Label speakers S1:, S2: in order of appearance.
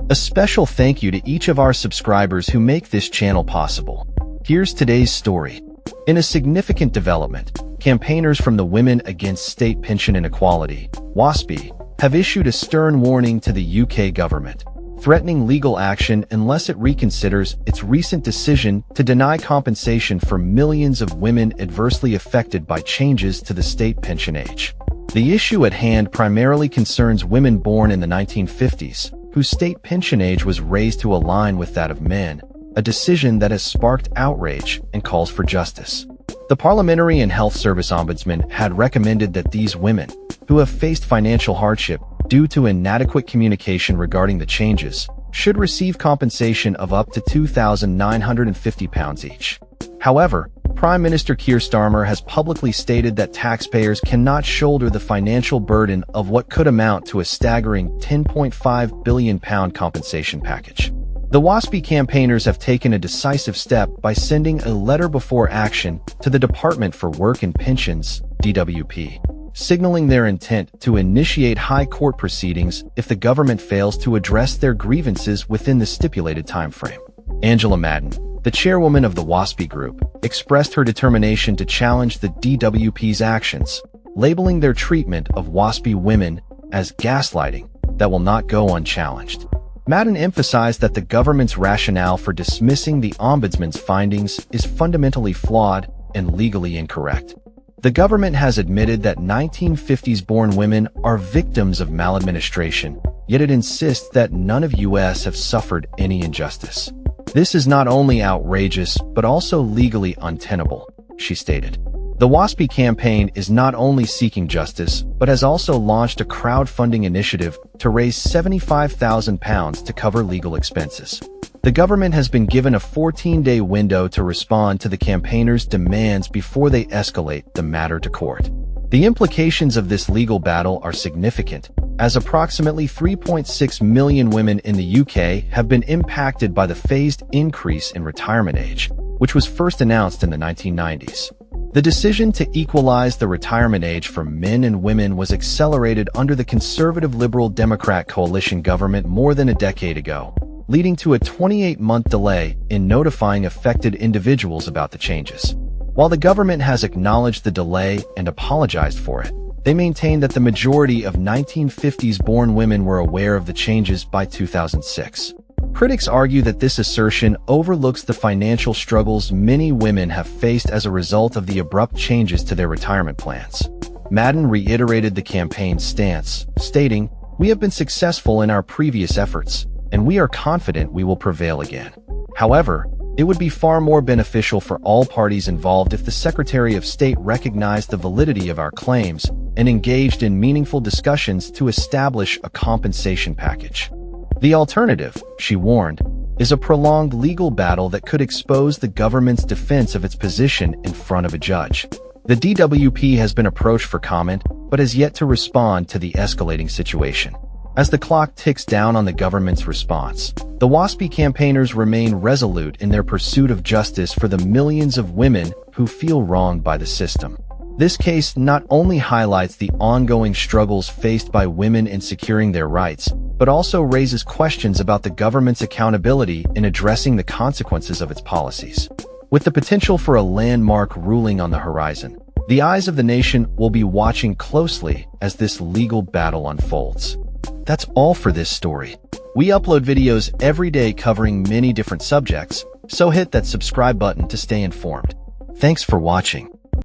S1: A special thank you to each of our subscribers who make this channel possible. Here's today's story. In a significant development, campaigners from the Women Against State Pension Inequality, Waspi, have issued a stern warning to the UK government, threatening legal action unless it reconsiders its recent decision to deny compensation for millions of women adversely affected by changes to the state pension age. The issue at hand primarily concerns women born in the 1950s, whose state pension age was raised to align with that of men, a decision that has sparked outrage and calls for justice. The Parliamentary and Health Service Ombudsman had recommended that these women, who have faced financial hardship due to inadequate communication regarding the changes, should receive compensation of up to £2,950 each. However, Prime Minister Keir Starmer has publicly stated that taxpayers cannot shoulder the financial burden of what could amount to a staggering £10.5 billion compensation package. The Waspi campaigners have taken a decisive step by sending a letter before action to the Department for Work and Pensions, DWP, signaling their intent to initiate high court proceedings if the government fails to address their grievances within the stipulated timeframe. Angela Madden, the chairwoman of the Waspi Group, expressed her determination to challenge the DWP's actions, labeling their treatment of Waspi women as gaslighting that will not go unchallenged. Madden emphasized that the government's rationale for dismissing the Ombudsman's findings is fundamentally flawed and legally incorrect. The government has admitted that 1950s-born women are victims of maladministration, yet it insists that none of US have suffered any injustice. This is not only outrageous, but also legally untenable, she stated. The Waspi campaign is not only seeking justice, but has also launched a crowdfunding initiative to raise £75,000 to cover legal expenses. The government has been given a 14-day window to respond to the campaigners' demands before they escalate the matter to court. The implications of this legal battle are significant, as approximately 3.6 million women in the UK have been impacted by the phased increase in retirement age, which was first announced in the 1990s. The decision to equalize the retirement age for men and women was accelerated under the Conservative Liberal Democrat coalition government more than a decade ago, leading to a 28-month delay in notifying affected individuals about the changes. While the government has acknowledged the delay and apologized for it, they maintain that the majority of 1950s-born women were aware of the changes by 2006. Critics argue that this assertion overlooks the financial struggles many women have faced as a result of the abrupt changes to their retirement plans. Madden reiterated the campaign's stance, stating, "We have been successful in our previous efforts, and we are confident we will prevail again. However, it would be far more beneficial for all parties involved if the Secretary of State recognized the validity of our claims and engaged in meaningful discussions to establish a compensation package." The alternative, she warned, is a prolonged legal battle that could expose the government's defense of its position in front of a judge. The DWP has been approached for comment, but has yet to respond to the escalating situation. As the clock ticks down on the government's response, the Waspi campaigners remain resolute in their pursuit of justice for the millions of women who feel wronged by the system. This case not only highlights the ongoing struggles faced by women in securing their rights, but also raises questions about the government's accountability in addressing the consequences of its policies. With the potential for a landmark ruling on the horizon, the eyes of the nation will be watching closely as this legal battle unfolds. That's all for this story. We upload videos every day covering many different subjects, so hit that subscribe button to stay informed. Thanks for watching.